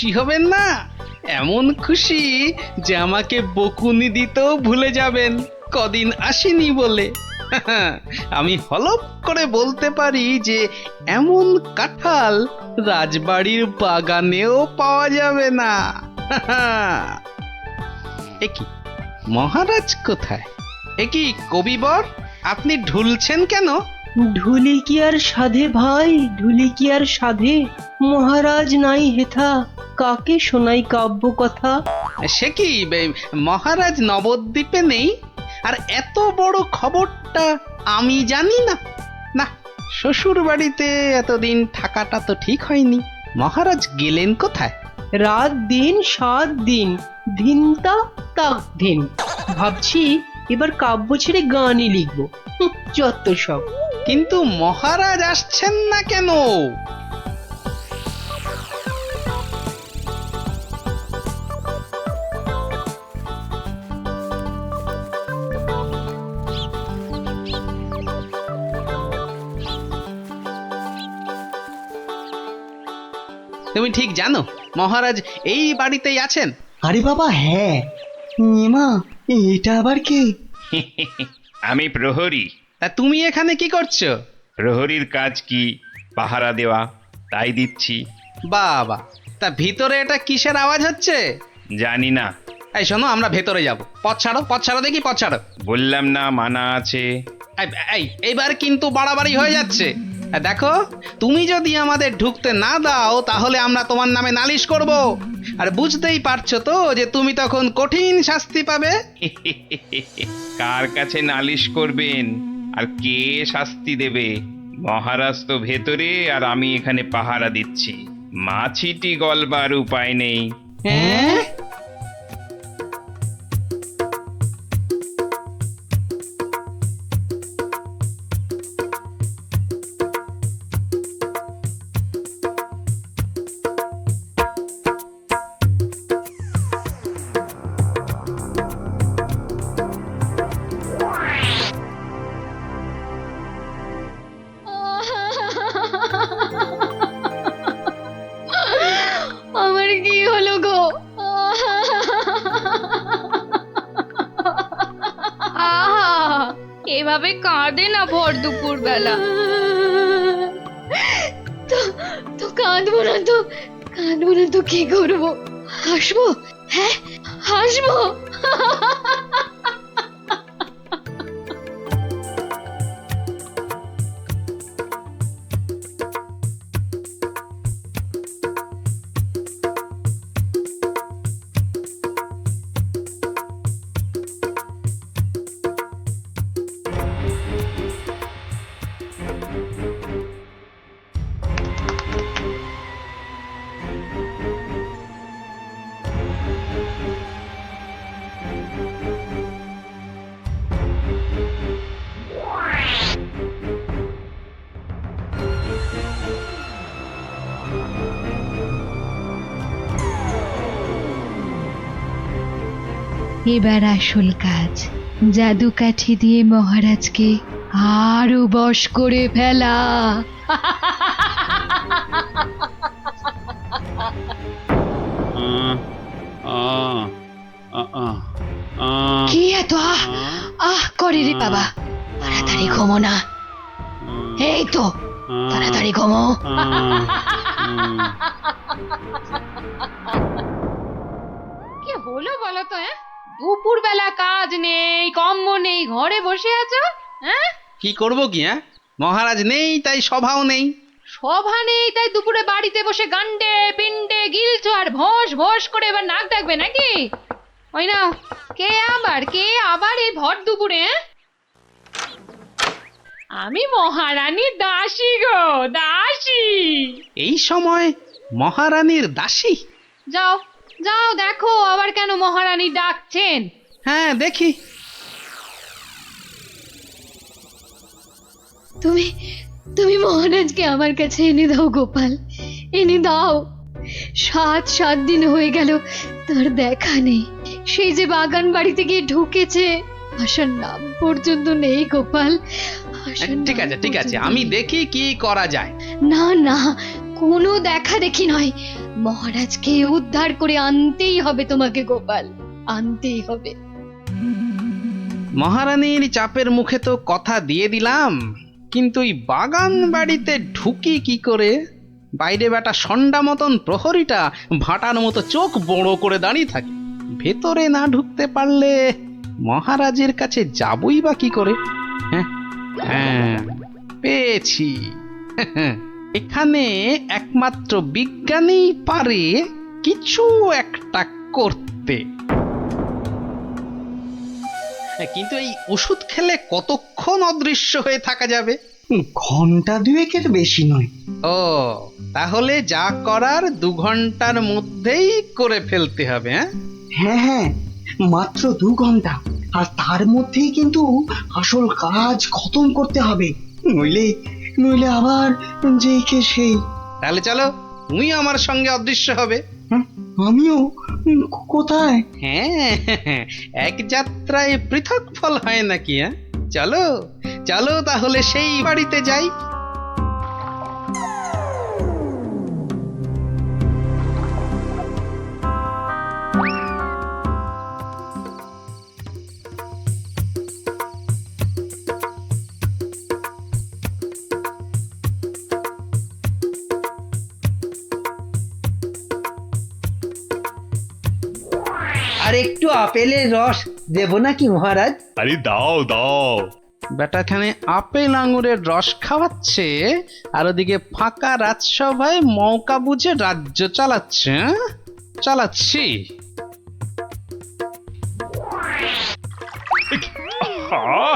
খুশি হবেন না, এমন খুশি যে আমাকে বকুনি দিতেও ভুলে যাবেন কদিন আসেনি বলে। আমি হলপ করে বলতে পারি যে এমন কাঁঠাল রাজবাড়ির বাগানেও পাওয়া যাবে না। একি মহারাজ কোথায়? একি কবিবর, আপনি ঢুলছেন কেন? ঢুলি কি আর সাধে ভাই, ঢুলি কি আর সাধে? মহারাজ নাই হেথা, কাকে শোনাই কাব্য কথা? সে কি মহারাজ নবদ্বীপে নেই? আর এত বড় খবরটা আমি জানি না? না, শ্বশুর বাড়িতে এতদিন থাকাটা তো ঠিক হয়নি। মহারাজ গেলেন কোথায়? রাত দিন 7 দিন, ধিনতা তাক ধিন। ভাবছি এবার কাব্য ছেড়ে গানই লিখবো। যত সব। কিন্তু মহারাজ আসছেন না কেন? তুমি ঠিক জানো মহারাজ এই বাড়িতেই আছেন? আরে বাবা হ্যাঁ, এমা এটা আবার কে? আমি প্রহরী। তা তুমি এখানে কি করছো? প্রহরীর কাজ কি? পাহারা দেওয়া, তাই দিচ্ছি। বাবা, তা ভিতরে এটা কিসের আওয়াজ হচ্ছে? জানি না। এই শোনো, আমরা ভেতরে যাব। পথ ছাড়ো, পথ ছাড়ো দেখি, পথ ছাড়ো। বললাম না মানা আছে। এইবার কিন্তু বাড়াবাড়ি হয়ে যাচ্ছে। দেখো, তুমি যদি আমাদের ঢুকতে না দাও তাহলে আমরা তোমার নামে নালিশ করব। আর বুঝতেই পারছো তো যে তুমি তখন কঠিন শাস্তি পাবে। কার কাছে নালিশ করবেন আর কে শাস্তি দেবে? মহারাজ তো ভেতরে আর আমি এখানে পাহারা দিচ্ছি। মাছিটি গলবার উপায় নেই। হ্যাঁ? আমার কি হলো গো? আহা, এভাবে কাঁদে না ভর দুপুর বেলা। তো কাঁদবো না তো, কাঁদবো না তো কি করবো? হাসবো? হ্যাঁ, হাসবো। এবার আসল কাজ, জাদু কাঠি দিয়ে মহারাজকে আরো বশ করে ফেলা। কি এত আহ আহ করে রে বাবা? তাড়াতাড়ি ঘুমো না। এই তো, তাড়াতাড়ি ঘুমো। কি হলো বলো তো? দুপুর বেলা কাজ নেই, কম্ম নেই, ঘরে বসে আছো? হ্যাঁ, কি করবো কি? মহারাজ নেই তাই সভাও নেই। সভা নেই তাই দুপুরে বাড়িতে বসে গান্ডে পিন্ডে গিলছো আর ভোস ভোস করে এবার নাক ডাকবে নাকি? ওই না, কে আবার এই ভর দুপুরে? আমি মহারানীর দাসী গো, দাসী। এই সময় মহারানীর দাসী? যাও যাও দেখো আবার কেন মহারানী ডাকছেন। হ্যাঁ, দেখি। তুমি তুমি মহারাজকে আমার কাছে এনে দাও গোপাল, এনে দাও। 7 দিন হয়ে গেল তার দেখা নেই। সেই যে বাগান বাড়িতে গিয়ে ঢুকেছে, আসার নাম পর্যন্ত নেই গোপাল। আসার ঠিক নাম আছে, ঠিক আছে, পর্যন্ত আমি নেই। দেখি কি করা যায়। না না, কোনো দেখা দেখি নয়, মহারাজকে উদ্ধার করে আনতেই হবে তোমাকে গোপাল, আনতেই হবে। মহারানীর চাপের মুখে তো কথা দিয়ে দিলাম, কিন্তু এই বাগান বাড়িতে ঢুকি কি করে? বাইরে বেটা ষণ্ডা মতন প্রহরীটা ভাটার মতো চোখ বড় করে দাঁড়িয়ে থাকে। ভেতরে না ঢুকতে পারলে মহারাজের কাছে যাবই বা কি করে? হ্যাঁ হ্যাঁ, পেয়েছি। এখানে একমাত্র বিজ্ঞানী পারে কিছু একটা করতে। কিন্তু এই ওষুধ খেলে কতক্ষণ অদৃশ্য হয়ে থাকা যাবে? ঘন্টা দুয়েকের বেশি নয়। ও, তাহলে যা করার 2 ঘন্টার মধ্যেই করে ফেলতে হবে। হ্যাঁ হ্যাঁ, মাত্র 2 ঘন্টা, আর তার মধ্যেই কিন্তু আসল কাজ খতম করতে হবে, নইলে নইলে আবার যেই কে সেই। তাহলে চলো, তুমি আমার সঙ্গে অদৃশ্য হবে। হ্যাঁ, আমিও? কোথায়? হ্যাঁ, এক যাত্রায় পৃথক ফল হয় নাকি? চলো চলো, তাহলে সেই বাড়িতে যাই। আর একটু আপেলের রস দেব নাকি মহারাজ? আরে দাও দাও। বেটাখানে আপেল আঙুরের রস খাওয়াচ্ছে, আর ওদিকে ফাঁকা রাজসভায় মৌকা বুঝে রাজ্য চালাচ্ছে। চালাচ্ছি। আহা,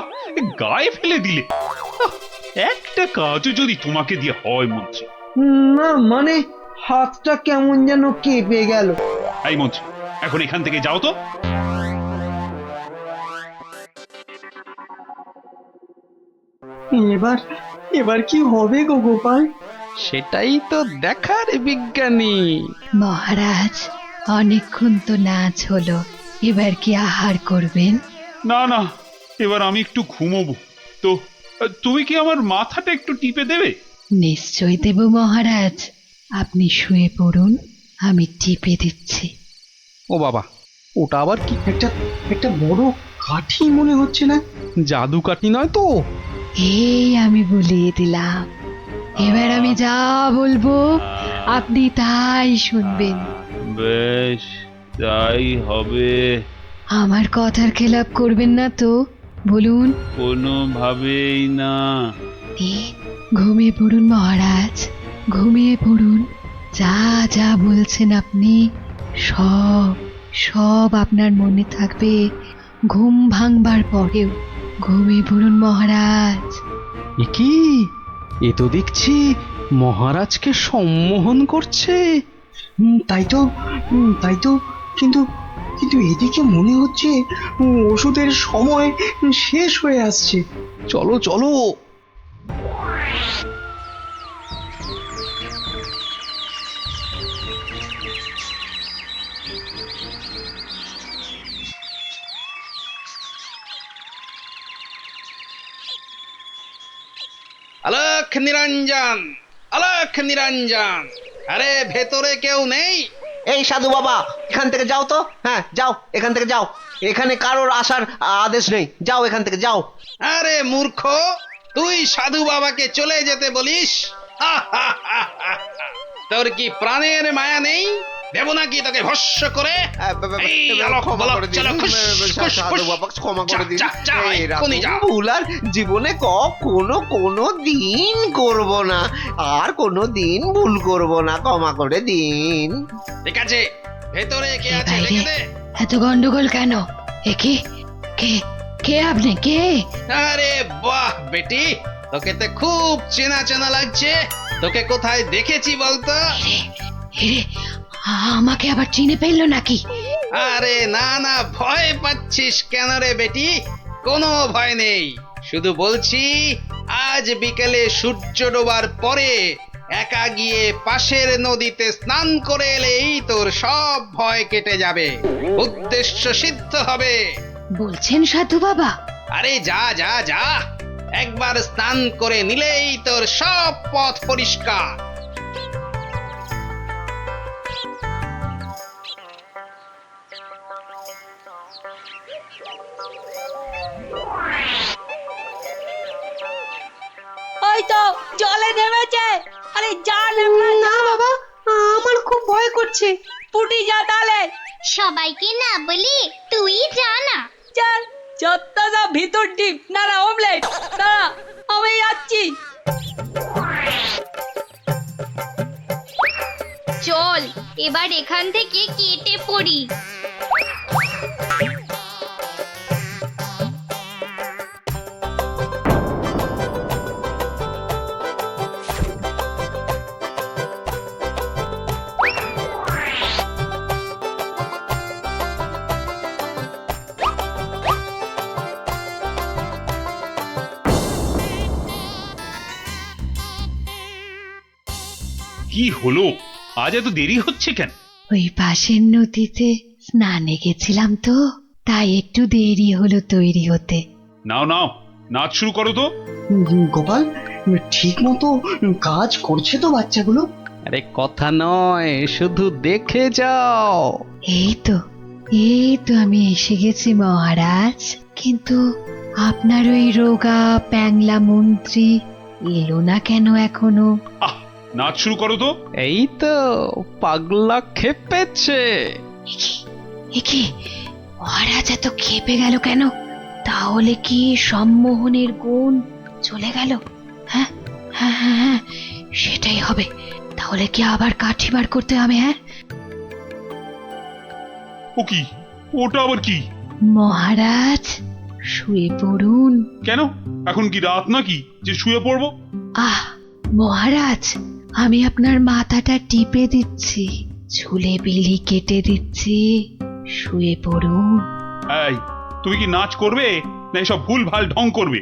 গায়ে ফেলে দিলে। একটা কাজও যদি তোমাকে দিয়ে হয় মন্ত্রী। না মানে হাতটা কেমন যেন কেঁপে গেল। এই মন্ত্রী, এখন এখান থেকে যাও তো। এবার এবার কি হবে গো গোপাল? সেটাই তো দেখার বিজ্ঞানী। মহারাজ, অনেকক্ষণ তো নাচ হলো, এবার কি আহার করবেন? না না, এবার আমি একটু ঘুমোবো। তো তুমি কি আমার মাথাটা একটু টিপে দেবে? নিশ্চয় দেব মহারাজ, আপনি শুয়ে পড়ুন, আমি টিপে দিচ্ছি। ও বাবা, ওটা আবার কি? একটা একটা বড় কাঠি মনে হচ্ছে না? জাদু কাঠি নয় তো? এই আমি বলিয়ে দিলাম, এবার আমি যা বলবো আপনি তাই শুনবেন। বেশ, তাই হবে। আমার কথার খেলাপ করবেন না তো, বলুন। কোনোভাবেই না। ঘুমিয়ে পড়ুন মহারাজ, ঘুমিয়ে পড়ুন। যা যা বলছেন আপনি সব সব আপনার মনে থাকবে ঘুম ভাঙবার পরেও। ঘুমিয়ে পড়ুন মহারাজ। এ কি? এ তো দেখছি মহারাজকে সম্মোহন করছে। তাই তো, কিন্তু কিন্তু এদিকে মনে হচ্ছে ওষুধের সময় শেষ হয়ে আসছে। চলো চলো। আলোক নিরঞ্জন, আলোক নিরঞ্জন, আরে ভেতরে কেউ নেই? এই সাধু বাবা, এখান থেকে যাও তো। হ্যাঁ যাও, এখান থেকে যাও। এখানে কারোর আসার আদেশ নেই, যাও এখান থেকে যাও। আরে মূর্খ, তুই সাধু বাবাকে চলে যেতে বলিস? তোর কি প্রাণের মায়া নেই? দেব নাকি তোকে ভস্য করে? এই আলোক, ক্ষমা বলক, করে দিন, চলো, খুশ, খুশ, সাধু খুশ। বাবা, ক্ষমা করে দিন। যা, যা, যা, এক্ষুনি যা। ভুল আর জীবনে কোনো দিন করব না, আর কোনো দিন ভুল করব না, ক্ষমা করে দিন। ঠিক আছে, ভেতরে কে কে আছে বাইরে? দেখে দে। এত গন্ডগোল কেন? এ কে কে কে আপনি? কে? আরে বাহ বেটি, তোকে তো খুব চেনা চেনা লাগছে। তোকে কোথায় দেখেছি বলতো? এরে, আমাকে আবার চিনে ফেললো নাকি? আরে না না, ভয় পাচ্ছিস কেন রে বেটি? কোনো ভয় নেই, শুধু বলছি আজ বিকেলে সূর্য ডোবার পরে একা গিয়ে পাশের নদীতে স্নান করে এলেই তোর সব ভয় কেটে যাবে, উদ্দেশ্য সিদ্ধ হবে। বলছেন সাধু বাবা? আরে যা যা যা, একবার স্নান করে নিলেই তোর সব পথ পরিষ্কার। ওই তো জলে নেমেছে। আরে যা না বাবা, আমার খুব ভয় করছে। পুটি যা তাহলে। সবাইকে না বলি তুই যা না। চল যতটা যা ভিতর ডিপ না অমলেট না, আমি যাচ্ছি। চল এবার এখান থেকে কেটে পড়ি। কি হলো, আজ এত দেরি হচ্ছে কেন? ওই পাশের নদীতে স্নানে গেছিলাম তো, তাই একটু দেরি হলো তৈরি হতে। নাও নাও, নাচ শুরু করো তো। গোপাল, ঠিক মতো কাজ করছে তো বাচ্চাগুলো? আরে কথা নয়, শুধু দেখে যাও। এই তো আমি এসে গেছি মহারাজ, কিন্তু আপনার ওই রোগা প্যাংলা মন্ত্রী এলো না কেন এখনো? আহ, নাচ শুরু করো তো। এই তো পাগলা খেপেছে। কি মহারাজ এত খেপে গেল কেন? তাহলে কি সম্মোহনের গুণ চলে গেল? হ্যাঁ হ্যাঁ হ্যাঁ হ্যাঁ, সেটাই হবে। তাহলে কি আবার কাঠি বার করতে হবে? হ্যাঁ, ও কি, ওটা আবার কি? মহারাজ শুয়ে পড়ুন। কেন, এখন কি রাত নাকি যে শুয়ে পড়বো? আহ মহারাজ, আমি আপনার মাথাটা টিপে দিচ্ছি, ঝুলে বিলি কেটে দিচ্ছি, শুয়ে পড়ুন। এই, তুমি কি নাচ করবে না এসব ভুল ভাল ঢং করবে?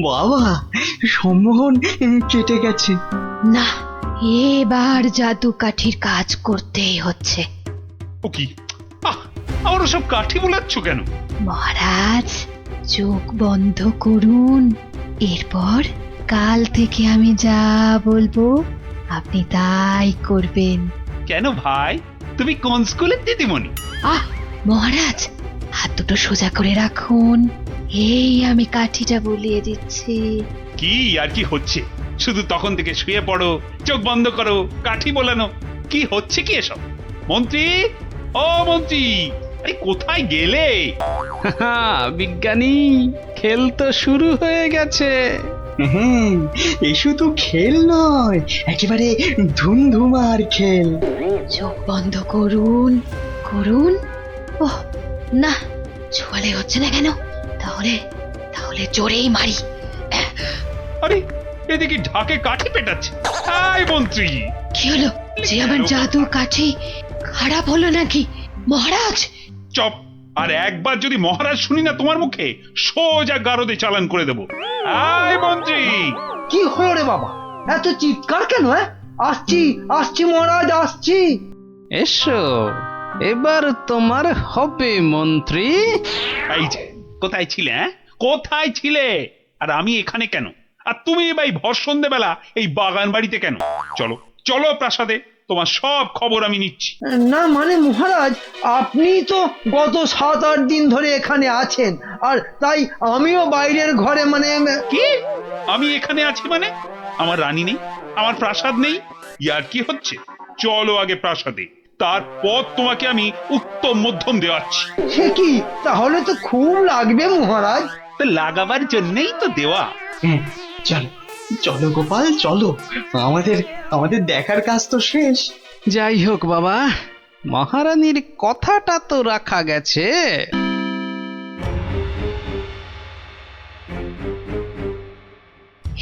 বাবা, সম্মোহন কেটে গেছে। না, এবার জাদু কাঠির কাজ করতেই হচ্ছে। ও কি, আহ, আমার সব কাঠি বোলাচ্ছ কেন? মহারাজ চোখ বন্ধ করুন, এরপর কাল থেকে আমি যা বলবো আপনি তাই করবেন। কেন ভাই, তুমি কোন স্কুলের দিদিমণি? আহ মহারাজ, হাত দুটো সোজা করে রাখুন, এই আমি কাঠিটা বলিয়ে দিচ্ছি। কি আর কি হচ্ছে? শুধু তখন থেকে শুয়ে পড়ো, চোখ বন্ধ করো, কাঠি বোলানো, কি হচ্ছে কি এসব? মন্ত্রী, ও মন্ত্রী, আরে কোথায় গেলে? হাহা, বিজ্ঞানী, খেল তো শুরু হয়ে গেছে। হ্যাঁ, এই শুধু খেল নয়, একেবারে ধুমধুমার খেল। চোখ বন্ধ করুন করুন। ওহ না, ছোয়ালে হচ্ছে না কেন? তাহলে তাহলে জোরেই মারি। আরে এদিকে ঢাকে কাঠি পেটাচ্ছে। আয় মন্ত্রী, কি হলো? যে আমার জাদু কাঠি খারাপ হলো নাকি মহারাজ? চপ, আর একবার যদি মহারাজ শুনি না তোমার মুখে, সোজা গারদে চালান করে দেবো। আয় মন্ত্রী। কি হলো রে বাবা, এত চিৎকার কেন? আসছি আসছি মহারাজ, আসছি। এসো, এবার তোমার হবে মন্ত্রী। এই যে, কোথায় ছিলে? কোথায় ছিলে? আর আমি এখানে কেন? আর তুমি ভাই ভর সন্ধ্যেবেলা এই বাগান বাড়িতে কেন? চলো চলো প্রাসাদে, তোমার সব খবর আমি নিচ্ছি। না মানে মহারাজ, আপনি তো গত 7-8 দিন ধরে এখানে আছেন, আর তাই আমিও বাইরের ঘরে মানে কি, আমি এখানে আছি মানে? আমার রানী নেই, আমার প্রাসাদ নেই? ইয়ার কি হচ্ছে? চলো আগে প্রাসাদে, তারপর তোমাকে আমি উত্তম মধ্যম দেওয়াচ্ছি। সে কি, তাহলে তো খুব লাগবে মহারাজ। তো লাগাবার জন্যই তো দেওয়া। হ্যাঁ, চলো চলো গোপাল, চলো, আমাদের আমাদের দেখার কাজ তো শেষ। যাই হোক বাবা, মহারানীর কথাটা তো রাখা গেছে।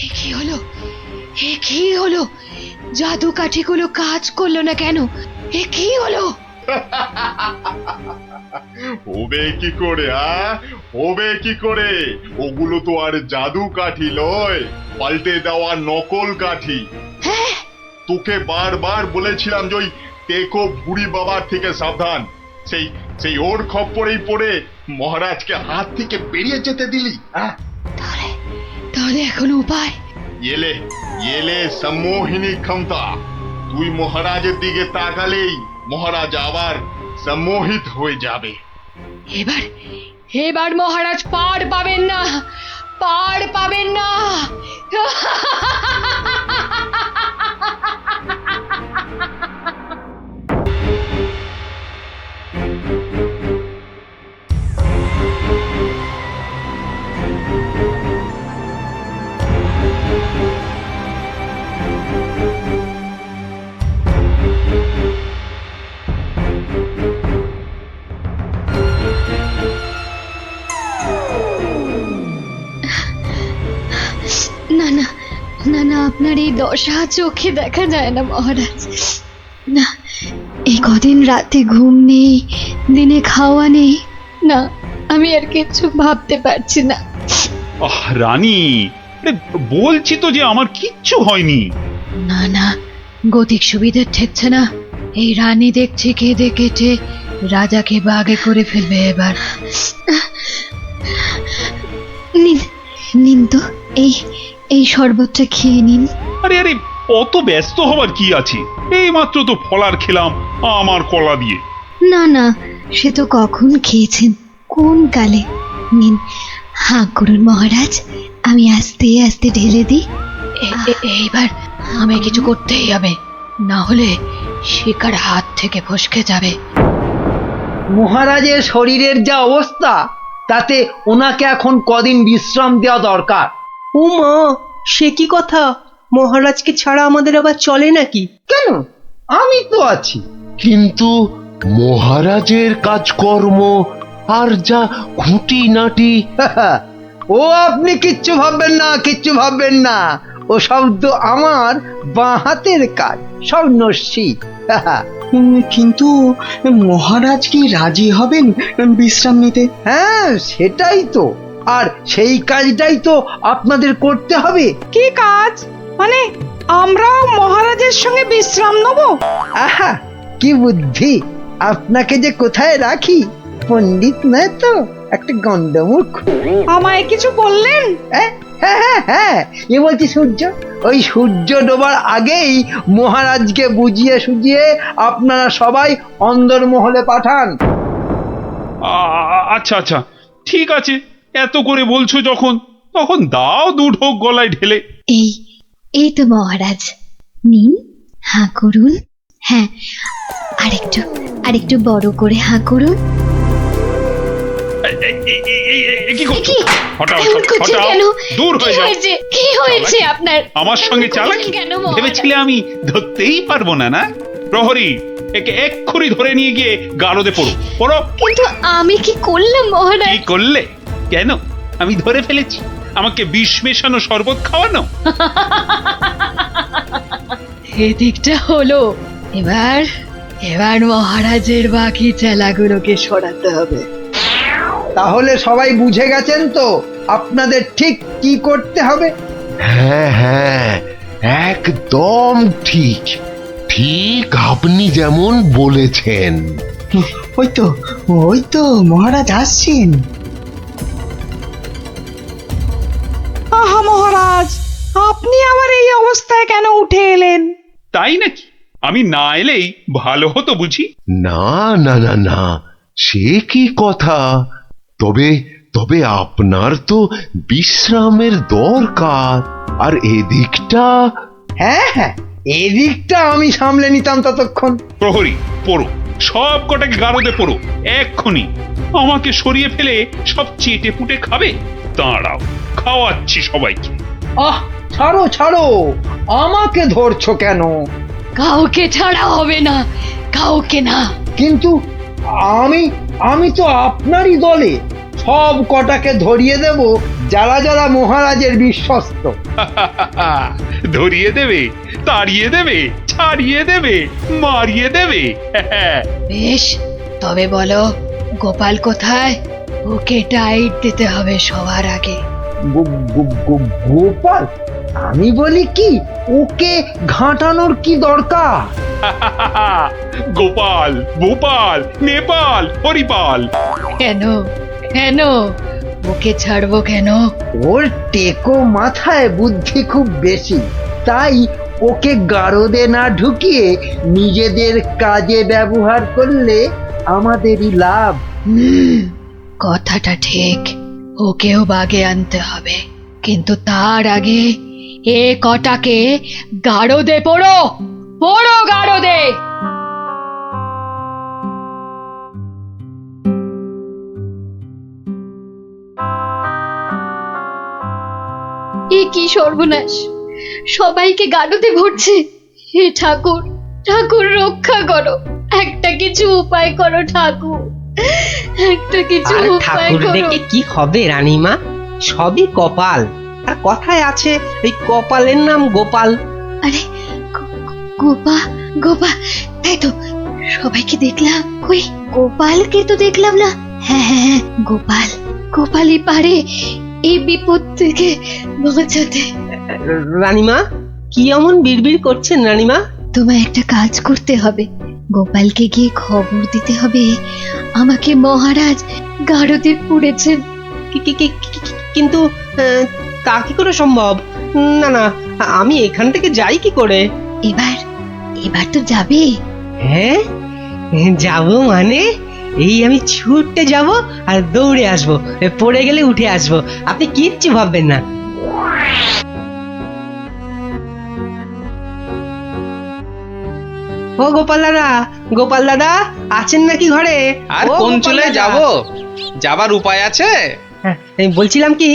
এ কি হলো? এ কি হলো? জাদু কাঠিগুলো কাজ করলো না কেন? এ কি হলো? হবে কি করে? হবে কি করে? ওগুলো তো আর জাদু কাঠি লয়, পাল্টে দেওয়া নকল কাঠি। হ্যাঁ, তোকে বারবার বলেছিলাম যে ওই টেকো বুড়ি বাবার থেকে সাবধান। সেই সেই ওর খপ্পরেই পড়ে মহারাজকে হাত থেকে বেরিয়ে যেতে দিলি। তাহলে তাহলে এখন উপায়? এলে এলে সম্মোহিনী ক্ষমতা। তুই মহারাজের দিকে তাকালেই মহারাজ আবার সম্মোহিত হয়ে যাবে। এবার এবার মহারাজ পার পাবেন না, পার পাবেন না। না না না না, আপনার এই দশা চোখে দেখা যায় না মহারাজ। না, এই কদিন রাতে ঘুম নেই, দিনে খাওয়া নেই। না, আমি আর কিচ্ছু ভাবতে পারছি না। আহ রানী, আরে বলছি তো যে আমার কিচ্ছু হয়নি। না না, গতিক সুবিধে ঠেকছে না। এই রানী দেখছি কেঁদে কেটে রাজাকে বাগে করে ফেলবে এবার। নিন নিন তো, এই এই শরবতটা খেয়ে নিন। আরে আরে, অত ব্যস্ত হবার কি আছে? এই মাত্র তো ফলার খেলাম আমার কলা দিয়ে। না না, সে তো কখন খেয়েছেন, কোন কালে। নিন, হাঁ করুন মহারাজ, আমি আস্তে আস্তে ঢেলে দিই। এইবার আমি কিছু করতেই হবে, না হলে শিকার হাত থেকে ফসকে যাবে। মহারাজের শরীরের যা অবস্থা, তাতে ওনাকে এখন কদিন বিশ্রাম দেওয়া দরকার। ও মা, সে কি কথা? মহারাজকে ছাড়া আমাদের আবার চলে নাকি? কেন, আমি তো আছি। কিন্তু মহারাজের কাজকর্ম আর যা খুঁটিনাটি, ও আপনি কিচ্ছু ভাববেন না, কিচ্ছু ভাববেন না। ও সব তো আমার বাঁ হাতের কাজ, সব নস্যি। কিন্তু মহারাজ কি রাজি হবেন বিশ্রাম নিতে? হ্যাঁ, সেটাই তো। আর সেই কাজটাই তো আপনাদের করতে হবে। কি কাজ? মানে আমরাও মহারাজের সঙ্গে বিশ্রাম নেব? আহা, কি বুদ্ধি! আপনাকে যে কোথায় রাখি, পণ্ডিত নয় তো, একটা গন্ডমূর্খ। আমায় কিছু বললেন? হ্যাঁ হ্যাঁ হ্যাঁ, এ বলছি সূর্য। ওই সূর্য ডোবার আগেই মহারাজকে বুঝিয়ে সুঝিয়ে আপনারা সবাই অন্দরমহলে পাঠান। আচ্ছা আচ্ছা, ঠিক আছে, এত করে বলছো যখন, তখন দাও দু ঢোক গলায় ঢেলে। এই এই তো মহারাজ, নিন, হাঁ করুন। হ্যাঁ, আরেকটু আরেকটু বড় করে হাঁ করুন। কি করছো? হটাও, এমন করছেন হটাও, কেন? দূর হয়ে কি যাও। হয়েছে? কি হয়েছে আপনার? আমার সঙ্গে চালাকি কেন মহারাজ? ভেবেছিলে আমি ধরতেই পারবো না? না প্রহরী, একে এক্ষুনি ধরে নিয়ে গিয়ে গারদে পড়ো, পড়ো। কিন্তু আমি কি করলাম মহারাজ? কি করলে? কেন? আমি ধরে ফেলেছি। আমাকে বিষ মেশানো শরবত খাওয়ানো। এদিকটা হলো। এবার এবার মহারাজের বাকি চেলাগুলোকে সরাতে হবে। তাহলে সবাই বুঝে গেছেন তো আপনাদের ঠিক কি করতে হবে? হ্যাঁ হ্যাঁ, একদম ঠিক। ঠিক আপনি যেমন বলেছেন। ওই তো মহারাজ আসছেন। আহা মহারাজ, আপনি আবার এই অবস্থায় কেন উঠে এলেন? তাই নাকি? আমি না এলেই ভালো হতো বুঝি? না না না না, সে কি কথা। তবে তবে আপনার তো বিশ্রামের দরকার, আর এদিকটা। হ্যাঁ হ্যাঁ, এদিকটা আমি সামলে নিতাম ততক্ষণ। প্রহরী, পড়ো, সব কটাকে গারদে পড়ো এক্ষুনি। আমাকে সরিয়ে ফেলে সব চেটে পুটে খাবে? দাঁড়াও, খাওয়াচ্ছি সবাইকে। আহ, ছাড়ো ছাড়ো, আমাকে ধরছো কেন? কাউকে ছাড়া হবে না, কাউকে না। কিন্তু আমি আমি তো আপনারই দলে। সব কটাকে ধরিয়ে দেব যারা যারা মহারাজের বিশ্বস্ত। ধরিয়ে দেবে, তাড়িয়ে দেবে, ছাড়িয়ে দেবে, মারিয়ে দেবে। বেশ, তবে বলো গোপাল কোথায়? ওকে টাইট দিতে হবে সবার আগে। গোপাল? আমি বলি কি, ওকে ঘাঁটানোর কি দরকার? গোপাল, ভোপাল, নেপাল, হরিপাল। কেন কেন ওকে ছাড়বো কেন? ওর টেকো মাথায় বুদ্ধি খুব বেশি, তাই ওকে গারদে না ঢুকিয়ে নিজেদের কাজে ব্যবহার করলে আমাদেরই লাভ। কথাটা ঠিক, ওকেও বাগে আনতে হবে, কিন্তু তার আগে এ কটাকে গারদে পড়ো, পড়ো গারদে। এ কি সর্বনাশ, সবাইকে গারদে ভরছে। হে ঠাকুর, ঠাকুর রক্ষা করো, একটা কিছু উপায় করো ঠাকুর, একটা কিছু আর উপায় ঠাকুর করো। ডেকে কি হবে রানীমা, সবই কপাল। আর কথায় আছে ওই কপালের নাম গোপাল। আরে গোপা গোপা, তাই তো, সবাইকে দেখলাম, ওই গোপালকে তো দেখলাম না। হ্যাঁ হ্যাঁ হ্যাঁ, গোপাল, গোপালই পারে এই বিপদ থেকে বাঁচাতে। রানীমা কি এমন বিড়বিড় করছেন রানীমা? তোমায় একটা কাজ করতে হবে, গোপালকে গিয়ে খবর দিতে হবে আমাকে মহারাজ গারদে পুড়েছেন। কিন্তু তা কি করে সম্ভব? না না, আমি এখান থেকে যাই কি করে? এবার এবার তো যাবে। হ্যাঁ যাব মানে এই আমি ছুটতে যাব আর দৌড়ে আসব, পড়ে গেলে উঠে আসব, আপনি কিচ্ছু ভাববেন না। ও গোপাল দাদা, গোপাল দাদা আছেন নাকি ঘরে? আর ও কোন গোপাল চলে দাদা। যাব? যাবার উপায় আছে? হ্যাঁ, বলছিলাম কি,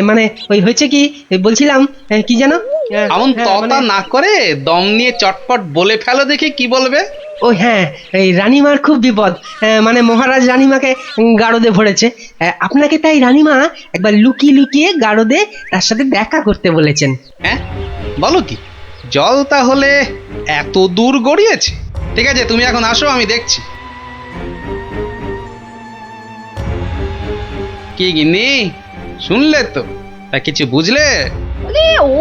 মানে ওই হয়েছে কি, বলছিলাম কি জানো, এমন হ্যাঁ, ততা মানে- না করে দম নিয়ে চটপট বলে ফেলো দেখি কি বলবে। ও হ্যাঁ, এই রানীমার খুব বিপদ, মানে মহারাজ রানীমাকে গারদে ভরেছে। আপনাকে তাই রানীমা একবার লুকিয়ে লুকিয়ে গারদে তার সাথে দেখা করতে বলেছেন। হ্যাঁ বলো কি, জল তাহলে এত দূর গড়িয়েছে? ঠিক আছে, তুমি এখন আসো, আমি দেখছি। কি গিন্নি, শুনলে তো? তা কিছু বুঝলে?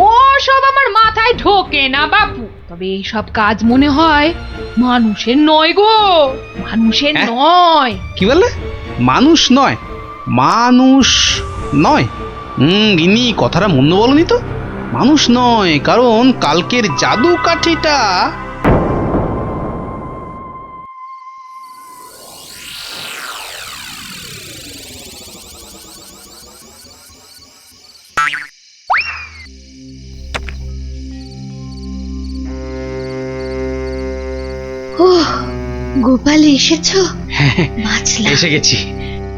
ও সব আমার মাথায় ঢোকে না বাপু, তবে এই সব কাজ মনে হয় মানুষের নয় গো, মানুষের হ্যাঁ? নয়। কি বললে? মানুষ নয়? মানুষ নয়? গিন্নি কথাটা মন্দ বলনি তো। মানুষ নয়, কারণ কালকের জাদু কাঠিটা ও গোপাল এসেছো? বাঁচলাম। এসে গেছি।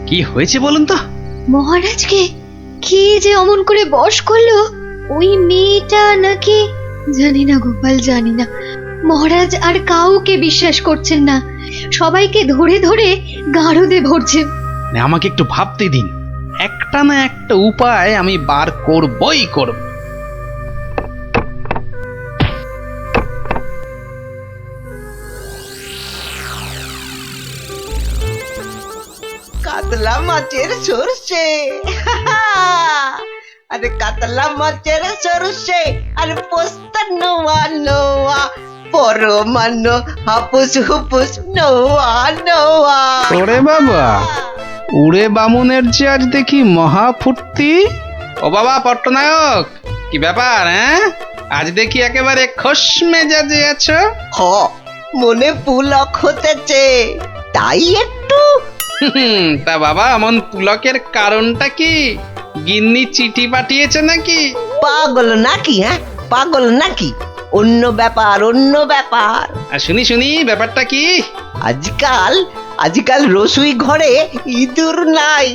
কি হয়েছে বলুন তো? মহারাজকে কি যে অমন করে বশ করলো ওই মেয়েটা নাকি, জানি না গোপাল, জানি না। মহারাজ আর কাউকে বিশ্বাস করছেন না, সবাইকে ধরে ধরে গারদে ভরছেন। আমাকে একটু ভাবতে দিন, একটা না একটা উপায় আমি বার করবই করব। কাতলা মাছের সরষে, আরে কাতলা মাছের সরষে, আরে পোস্ত নোয়া নোয়া, পরমানো হাপুস হুপুস নোয়া নোয়া। ওরে বাবা, উড়ে বামুনের যে আজ দেখি মহা ফুর্তি। ও বাবা পট্টনায়ক, কি ব্যাপার? হ্যাঁ, আজ দেখি একেবারে খোশ মেজাজে আছো। হ, মনে পুলক হতেছে, তাই একটু। তা বাবা, এমন পুলকের কারণটা কি? গিন্নি চিঠি পাঠিয়েছে নাকি? পাগল নাকি? হ্যাঁ পাগল নাকি? অন্য ব্যাপার, অন্য ব্যাপার। আর শুনি শুনি, ব্যাপারটা কি? আজকাল রসুই ঘরে ইঁদুর নাই,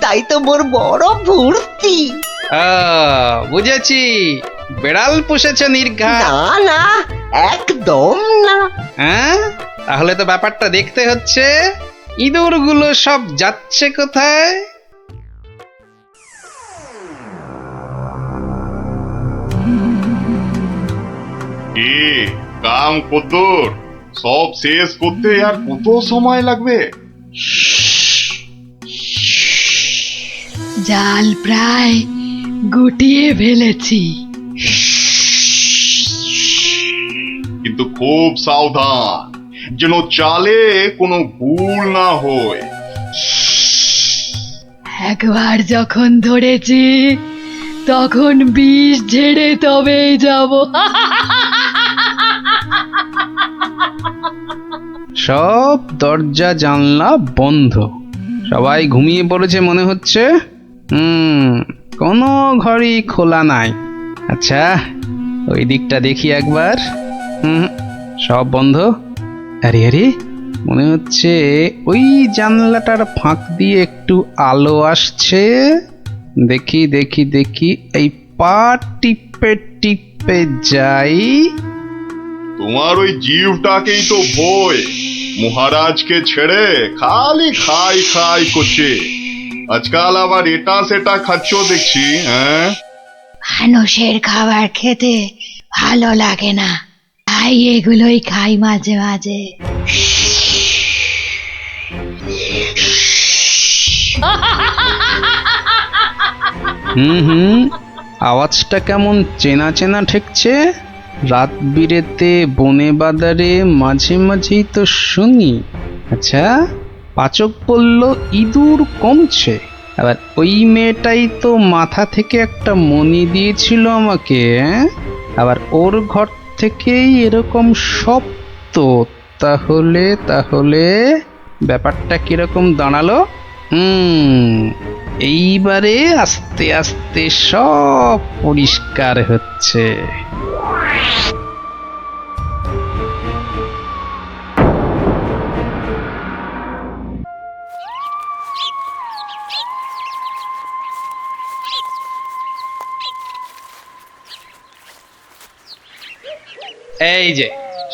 তাই তো মোর বড় ভর্তি। বুঝেছি, বেড়াল পুষেছে নির্ঘাত। না না, একদম না। হ্যাঁ, তাহলে তো ব্যাপারটা দেখতে হচ্ছে। ইঁদুরগুলো সব যাচ্ছে কোথায়? এ কাম কদ্দুর, সব শেষ করতে আর কত সময় লাগবে? জাল প্রায় গুটিয়ে ফেলেছি। কিন্তু খুব সাবধান, যেন চালে কোনো ভুল না হয়। একবার যখন ধরেছি তখন বিষ ঝেড়ে তবেই যাব। সব দরজা জানলা বন্ধ, সবাই ঘুমিয়ে পড়েছে মনে হচ্ছে। কোনো ঘরই খোলা নাই। আচ্ছা, ওই দিকটা দেখি একবার। সব বন্ধ। আরে আরে, মনে হচ্ছে ওই জানলাটার ফাঁক দিয়ে একটু আলো আসছে। দেখি দেখি দেখি, এই পা টিপে টিপে যাই। তোমার ওই জিভটাকেই তো ভয়, মহারাজকে ছেড়ে খালি খাই খাই করছে। আজকাল আবার এটা সেটা খাচ্ছ দেখছি। হ্যাঁ, মানুষের খাবার খেতে ভালো লাগে না, তাই এগুলোই খাই মাঝে মাঝে। আওয়াজটা কেমন চেনা চেনা ঠেকছে। রাত বিরেতে বনে বাদারে মাঝে মাঝেই তো শুনি। আচ্ছা, পাচক বলল ইঁদুর কমছে। আবার ওই মেয়েটাই তো মাথা থেকে একটা মণি দিয়েছিল আমাকে। আবার ওর ঘর থেকেই এরকম শব্দ। তাহলে তাহলে ব্যাপারটা কিরকম দাঁড়ালো? এইবারে আস্তে আস্তে সব পরিষ্কার হচ্ছে। এই যে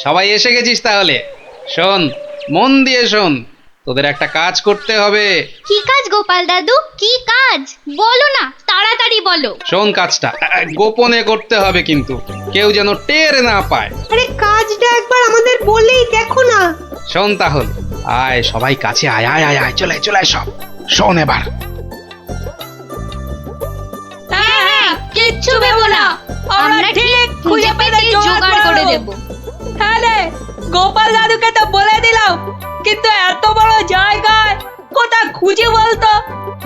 সবাই এসে গেছিস তাহলে। শোন, মন দিয়ে শোন, তোদের একটা কাজ করতে হবে। কি কাজ গোপাল দাদু? কি কাজ বলো না, তাড়াতাড়ি বলো। শোন, কাজটা গোপনে করতে হবে, কিন্তু কেউ যেন টের না পায়। আরে কাজটা একবার আমাদের বলেই দেখো না। শোন তাহলে, আয় সবাই কাছে আয় আয় আয় আয়, চলে চলে সব শোন এবার। হ্যাঁ, কিচ্ছু ভেবো না, আমরা ঠিক খুঁজে পেতে জোগাড় করে দেব। হ্যাঁ রে, গোপাল দাদুকে তো বলে দিলাম, কিন্তু এত বড় জায়গায় কোথায় খুঁজে বলতো?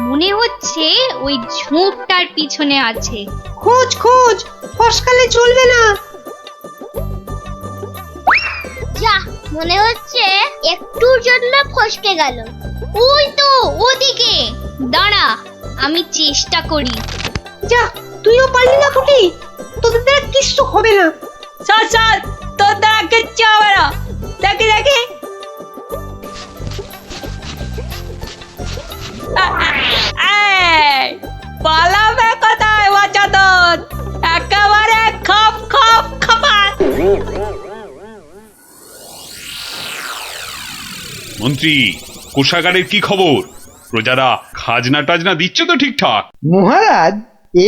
মনে হচ্ছে ওই ঝোপটার পিছনে আছে। খোঁজ খোঁজ, ফসকালে চলবে না। যা, মনে হচ্ছে একটুর জন্য ফসকে গেল। ওই তো ওদিকে, দাঁড়া আমি চেষ্টা করি। যা, তুইও পারলি না ফুটি, তোদের দ্বারা কিচ্ছু হবে না। স্যার স্যার, তোর দ্বারা কিচ্ছু হবে না। দেখি দেখি। পালাবে কোথায় বাচ্চাদের? একেবারে খপ খপ খপাত। মন্ত্রী, কোষাগারের কি খবর? প্রজারা খাজনা টাজনা দিচ্ছে তো ঠিকঠাক? মহারাজ,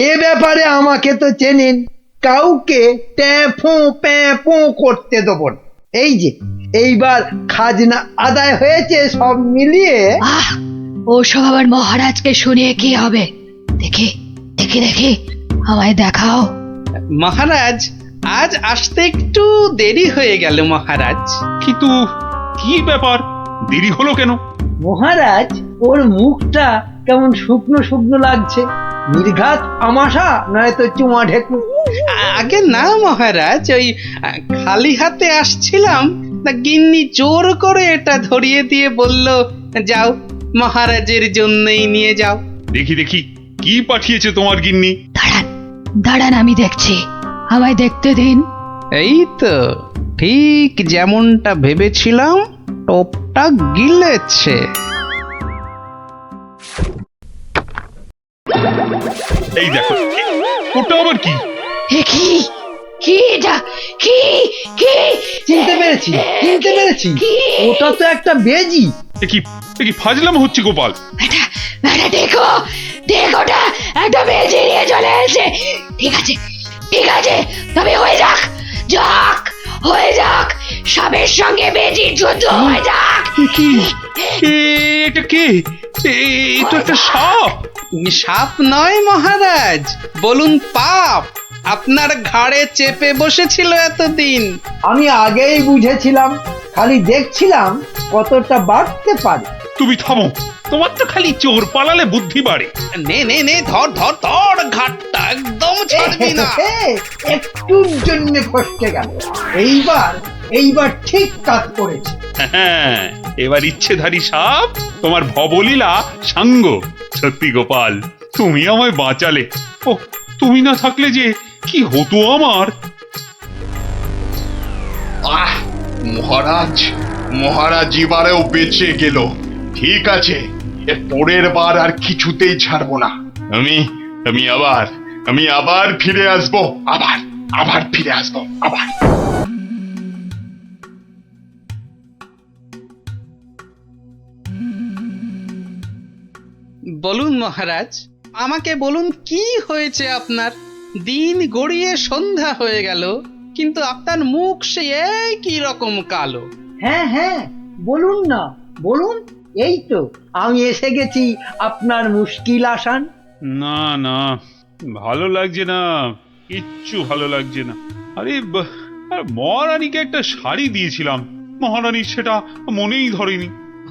এ ব্যাপারে আমাকে তো চেনেন, কাউকে ট্যাফো প্যাফো করতে দেবো না। এই যে এইবার খাজনা আদায় হয়েছে সব মিলিয়ে। ওসব আবার মহারাজকে শুনিয়ে কি হবে? দেখি দেখি দেখি, আমায় দেখাও। মহারাজ, আজ আসতে একটু দেরি হয়ে গেল মহারাজ। কিন্তু কি ব্যাপার, দেরি হলো কেন? মহারাজ, ওর মুখটা কেমন শুকনো শুকনো লাগছে। নির্ঘাত আমাশা নয়তো চুমা ঢেকু। আগে না মহারাজ, ওই খালি হাতে আসছিলাম, তা গিন্নি জোর করে এটা ধরিয়ে দিয়ে বলল, যাও মহারাজের জন্যই নিয়ে যাও। দেখি দেখি, কি পাঠিয়েছে তোমার গিন্নি? দাঁড়ান দাঁড়ান, আমি দেখছি, আমায় দেখতে দিন। এই তো ঠিক যেমনটা ভেবেছিলাম, টোপটা গিলেছে। এই দেখো, ওটা আবার কি? কি কি এটা? কি কি? চিনতে পেরেছি, চিনতে পেরেছি, ওটা তো একটা বেজি। এ কি ফাজলাম হচ্ছে গোপাল? এটা দেখো, দেখোটা একটা বেজি নিয়ে চলে এসেছে। ঠিক আছে ঠিক আছে, তবে হয়ে যাক, যাক হয়ে যাক, সাপের সঙ্গে বেজির যুদ্ধ হয়ে যাক। এটা কে? এটা একটা সাপ। সাপ নয় মহারাজ, বলুন পাপ। আপনার ঘাড়ে চেপে বসেছিল এতদিন। আমি আগেই বুঝেছিলাম, খালি দেখছিলাম কতটা বাড়তে পারে। তুমি থামো, তোমার তো খালি চোর পালালে বুদ্ধি বাড়ে। নে নে নে, ধর ধর ধর, ঘাটটা একদম ছাড়বি না। একটুর জন্য ফসকে গেল। এইবার ঠিক কাজ করেছে। হ্যাঁ, এবার ইচ্ছেধারী সাপ তোমার ভবলীলা সাঙ্গ। সত্যি গোপাল, তুমি আমায় বাঁচালে। ও, তুমি না থাকলে যে কি হতো আমার। আহ মহারাজ, মহারাজ এবারেও বেঁচে গেল। ঠিক আছে, এর পরের বার আর কিছুতেই ছাড়বো না। আমি আবার ফিরে আসবো, আবার ফিরে আসবো, আবার। বলুন মহারাজ, আমাকে বলুন কি হয়েছে আপনার? দিন গড়িয়ে সন্ধ্যা হয়ে গেল, কিন্তু আপনার মুখ সে কি রকম কালো। হ্যাঁ হ্যাঁ, বলুন না, বলুন। এই তো আমি এসে গেছি আপনার মুশকিল আসান। না না, ভালো লাগছে না, কিচ্ছু ভালো লাগছে না। আরে আর মহারানীকে একটা শাড়ি দিয়েছিলাম, মহারানী সেটা মনেই ধরেনি।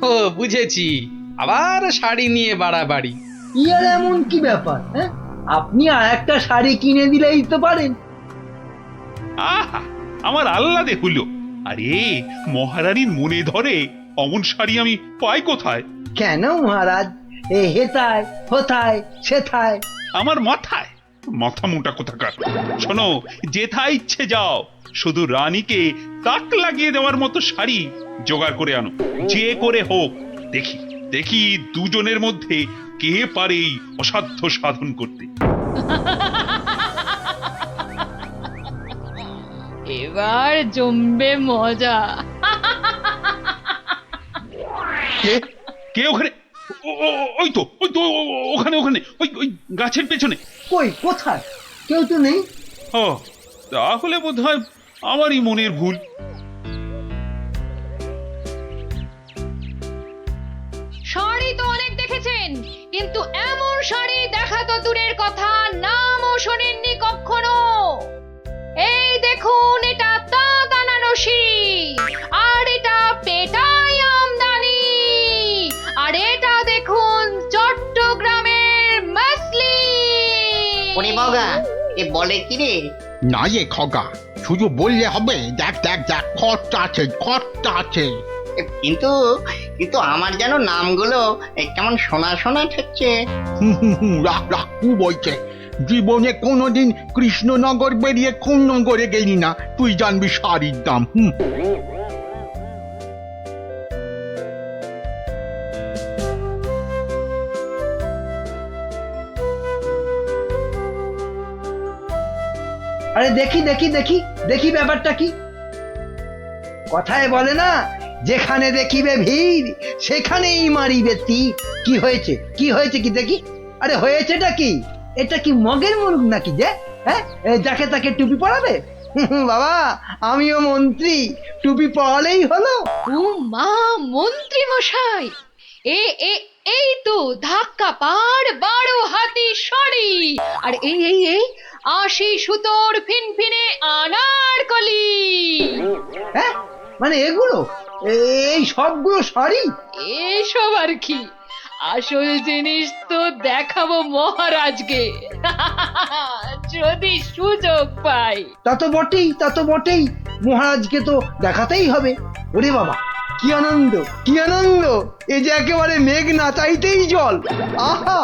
ও বুঝেছি, আবার শাড়ি নিয়ে বাড়াবাড়ি। কি আর এমন কি ব্যাপার? হ্যাঁ, আপনি আর একটা শাড়ি কিনে দিলেই তো পারেন। আহা, আমার আল্লাদে হইল। আরে মহারানীর মনে ধরে অমন শাড়ি আমি পাই কোথায়? কেন মহারাজ, এ হেথায় হোথায় সেথায়? আমার মাথায় মাথা মোটা কোথাকার। শোনো, যেথায় ইচ্ছে যাও, শুধু রানীকে তাক লাগিয়ে দেওয়ার মতো শাড়ি জোগাড় করে আনো, যে করে হোক। দেখি দেখি দুজনের মধ্যে কে পারে এই অসাধ্য সাধন করতে। এবার জমবে মজা। কে কে ওখানে? ওই তো ওখানে ওই গাছের পেছনে। কই, কোথায়? কেউ তো নেই। ও, তাহলে বোধহয় আমারই মনের ভুল। শাড়ি তো অনেক দেখেছেন, কিন্তু এমন শাড়ি দেখা তো দূরের কথা, নামও শোনেননি কখনো। এই দেখুন, এটা তাঁত আনারসি, আর এটা পেটাই আমদানি, আর এটা দেখুন চট্টগ্রামের মসলিন। উনি মগা এ বলে কি রে? না এ খগা, শুধু বললে হবে। দেখ দেখ দেখ, খরচা আছে, খরচা আছে। কিন্তু কিন্তু আমার যেন নামগুলো কেমন শোনা শোনা ঠেকছে। রাখ রাখ, কু বলছে। জীবনে কোনোদিন কৃষ্ণনগর বেরিয়ে কোন নগরে গেলি না, তুই জানবি শাড়ির দাম। আরে দেখি দেখি দেখি দেখি, ব্যাপারটা কি? কথায় বলে না, যেখানে দেখিবে ভিড় সেখানেই মারিবে তীর। কি হয়েছে, কি হয়েছে কি দেখি? আরে হয়েছেটা কি? এটা কি মগের মুরগ নাকি যে? হ্যাঁ, যাকে তাকে টুপি পরাবে? বাবা, আমিও মন্ত্রী, টুপি পরালেই হলো। ও মা, মন্ত্রী মশাই, এ এ এই তো ধাক্কা পাড় 12 হাতি শাড়ি, আর এই এই এই 80 সুতোর ফিনফিনে আনারকলি। হ্যাঁ, মানে এগুলো, এই সবগুলো শাড়ি? এসব আর কি, আসল জিনিস তো দেখাবো মহারাজকে, যদি সুযোগ পাই। তা তো বটেই, তা তো বটেই, মহারাজকে তো দেখাতেই হবে। ওরে বাবা, কি আনন্দ, কি আনন্দ! এ যে একেবারে মেঘ না চাইতেই জল। আহা,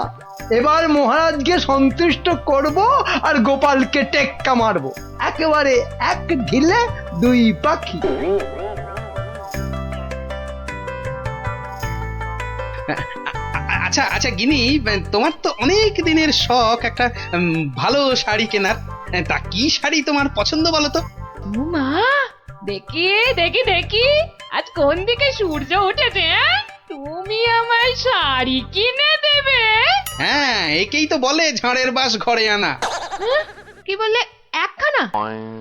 এবার মহারাজকে সন্তুষ্ট করব আর গোপালকে টেক্কা মারবো, একেবারে এক ঢিলে দুই পাখি। আচ্ছা আচ্ছা গিনি, তোমার তো অনেক দিনের শখ একটা ভালো শাড়ি কেনার। তা কি শাড়ি তোমার পছন্দ বলো তো? ও মা, দেখি দেখি দেখি, আজ কোন দিকে সূর্য উঠেছে? তুমি আমায় শাড়ি কিনে দেবে? হ্যাঁ, একেই তো বলে ঝড়ের বাস ঘরে আনা। কি বললে, একখানা?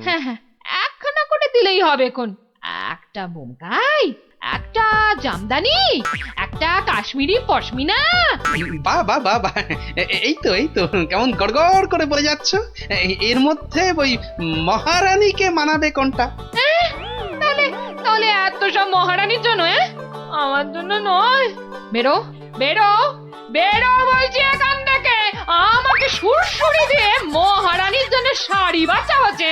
হ্যাঁ হ্যাঁ, একখানা করে দিলেই হবে। কোন একটা বোমকাই, একটা জামদানি, একটা কাশ্মীরি পশমিনা। বাহ বাহ বাহ বাহ, এই তো এই তো, কেমন গড়গড় করে বলে যাচ্ছ। এর মধ্যে ওই মহারানীকে মানাবে কোনটা? তাহলে তাহলে এত সব মহারানীর জন্য? আমার জন্য নয়। বেরো বেরো বেরো বলছি এখান থেকে, আমাকে সুরসুরি দিয়ে মহারানীর জন্য শাড়ি বাঁচা হচ্ছে।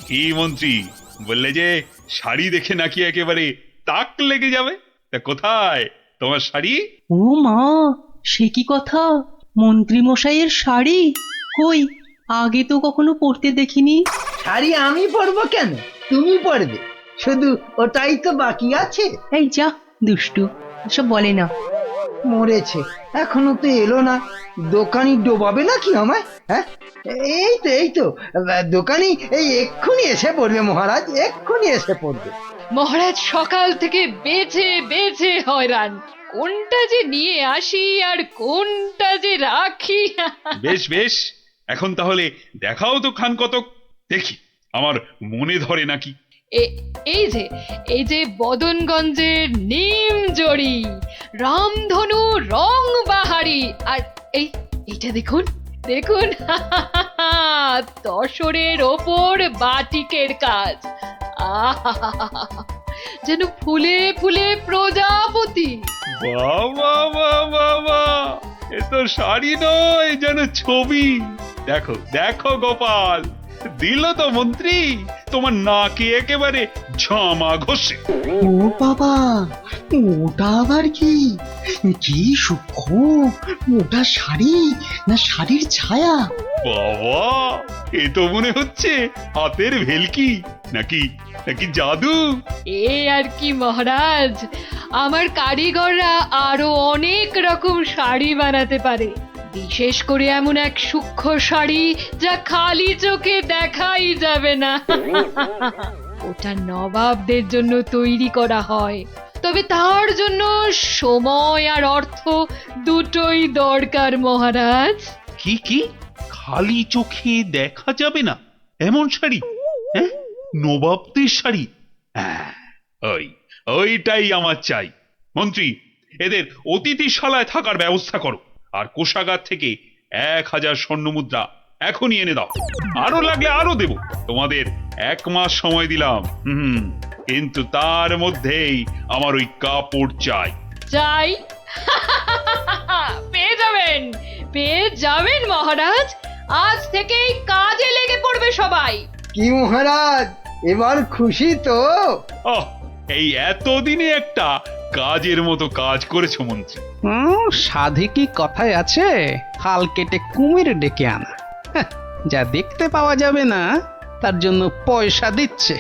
কি মন্ত্রী বললে যে শাড়ি দেখে নাকি একেবারে তাক লেগে যাবে, তা কোথায় তোমার শাড়ি? ও মা, সে কি কথা! মন্ত্রী মশাইয়ের শাড়ি কই, আগে তো কখনো পরতে দেখিনি। শাড়ি আমি পরবো কেন, তুমি পরবে, শুধু ওটাই তো বাকি আছে। এই যা দুষ্টু, এসব বলে না। মরেছে, এখনো তো এলো না। দোকানি ডোবাবে নাকি আমায়? হ্যাঁ, এই তো দোকানি এই এক্ষুনি এসে পড়বে মহারাজ, এক্ষুনি এসে পড়বে। মহারাজ সকাল থেকে বেছে বেছে হয়রান, কোনটা যে নিয়ে আসি আর কোনটা যে রাখি। বেশ বেশ, এখন তাহলে দেখাও তো খান কতক, দেখি আমার মনে ধরে নাকি। এই যে বদনগঞ্জের নিম জড়ি, রামধনু রং বাহারি, আর এইটা দেখুন দেখুন, তসরের ওপর বাটিকের কাজ, যেন ফুলে ফুলে প্রজাপতি। বাবা বাবা বাবা, এ তো শাড়ি নয়, যেন ছবি। দেখো দেখো গোপাল, দিল তো মন্ত্রী তোমার নাকে একেবারে ঝামা ঘষে। ও বাবা, ওটা আবার কি? কি সূক্ষ্ম! ওটা শাড়ি না শাড়ির ছায়া? বাবা, এ তো মনে হচ্ছে হাতের ভেলকি, নাকি নাকি জাদু। এ আর কি মহারাজ, আমার কারিগররা আরো অনেক রকম শাড়ি বানাতে পারে, বিশেষ করে এমন এক সূক্ষ্ম শাড়ি যা খালি চোখে দেখাই যাবে না। ওটা নবাবদের জন্য তৈরি করা হয়, তবে তার জন্য সময় আর অর্থ দুটোই দরকার মহারাজ। কি কি খালি চোখে দেখা যাবে না এমন শাড়ি? হ্যাঁ, নবাবদের শাড়ি? হ্যাঁ, ওইটাই আমার চাই। মন্ত্রী, এদের অতিথিশালায় থাকার ব্যবস্থা করো, আর কোষাগার থেকে 1000 স্বর্ণমুদ্রা এখনই এনে দাও। আরো লাগলে আরো দেব, তোমাদের 1 মাস সময় দিলাম। কিন্তু তার মধ্যেই আমার ওই কাপড় চাই। চাই? পেয়ে যাবেন মহারাজ, আজ থেকেই কাজে লেগে পড়বে সবাই। কি মহারাজ, এবার খুশি তো? এই এতদিনে একটা কাজের মতো কাজ করেছো মন্ত্রী। সাধে কি কথায় আছে, হাল কেটে কুমির ডেকে আনা। যা দেখতে পাওয়া যাবে না তার জন্য পয়সা দিচ্ছে।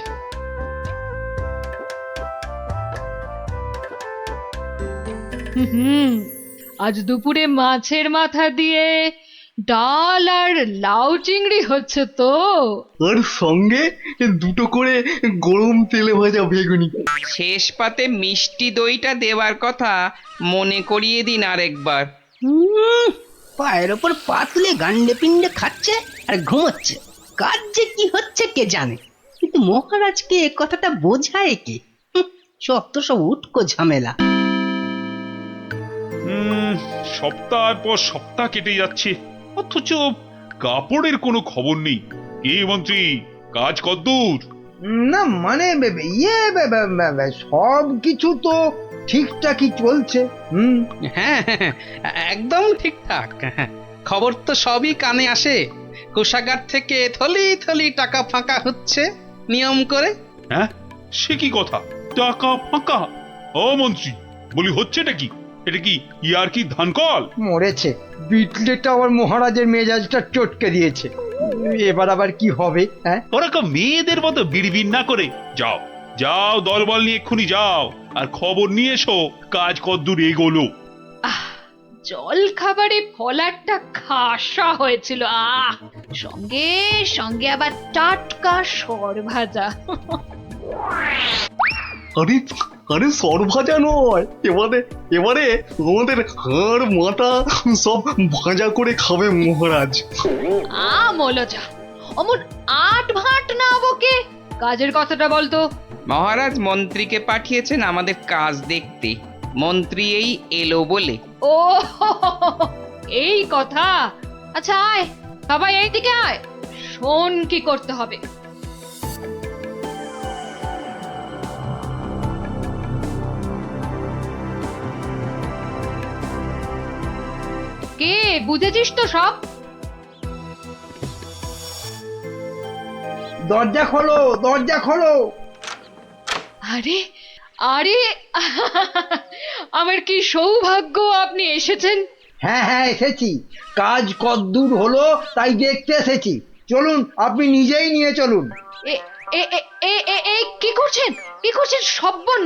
আজ দুপুরে মাছের মাথা দিয়ে ডাল আর লাউ চিংড়ি হচ্ছে তো, আর সঙ্গে 2টো করে গরম তেলে ভাজা বেগুনি। শেষ পাতে মিষ্টি দইটা দেওয়ার কথা মনে করিয়ে দিন আরেকবার। পায়ের ওপর পা তুলে গান্ডে পিণ্ডে খাচ্ছে আর ঘুমোচ্ছে, কাজ যে কি হচ্ছে কে জানে। কিন্তু মহারাজকে এ কথাটা বোঝায় কে? সব উটকো ঝামেলা। সপ্তাহ পর সপ্তাহ কেটে যাচ্ছে, অথচ কাপড়ের কোনো খবর নেই। কি মন্ত্রী, কাজ কদ্দূর? না মানে সব কিছু তো ঠিকঠাকই চলছে। হ্যাঁ, একদম ঠিকঠাক। খবর তো সবই কানে আসে, কোষাগার থেকে থলি থলি টাকা ফাঁকা হচ্ছে নিয়ম করে। হ্যাঁ, সে কি কথা, টাকা ফাঁকা? ও মন্ত্রী, বলি হচ্ছেটা কি? এটা কি ইয়ার কি ধান কল? মরেছে, বিটলেটা আবার মহারাজের মেজাজটা চটকে দিয়েছে। এবার আবার কি হবে? হ্যাঁ, ওরকম মেয়েদের মতো বিড়বিড় না করে যাও যাও, দলবল নিয়ে এক্ষুনি যাও আর খবর নিয়ে এসো কাজ কদ্দূর এগোলো। জল খাবারে ফলারটা খাসা হয়েছিল, সঙ্গে সঙ্গে আবার টাটকা সর ভাজা। আরে সর ভাজা নয়, এবারে আমাদের হাড় মাথা সব ভাজা করে খাবে মহারাজ। মলজা, অমন আট ভাট না বকে কাজের কথাটা বলতো। মহারাজ মন্ত্রীকে পাঠিয়েছেন আমাদের কাজ দেখতে, মন্ত্রী এই এলো বলে। ও এই কথা, আচ্ছা আয় সবাই এইদিকে আয়, শোন কি করতে হবে। কে বুঝেছিস তো সব? দরজা খোলো, দরজা খোলো। আরে আরে আমার কি সৌভাগ্য আপনি এসেছেন। হ্যাঁ হ্যাঁ এসেছি, কাজ কদ্দূর হলো তাই দেখতে এসেছি। চলুন, আপনি নিজেই নিয়ে চলুন। এ এ এ এ এ- এ কি করছেন, কি করছেন? সব্বর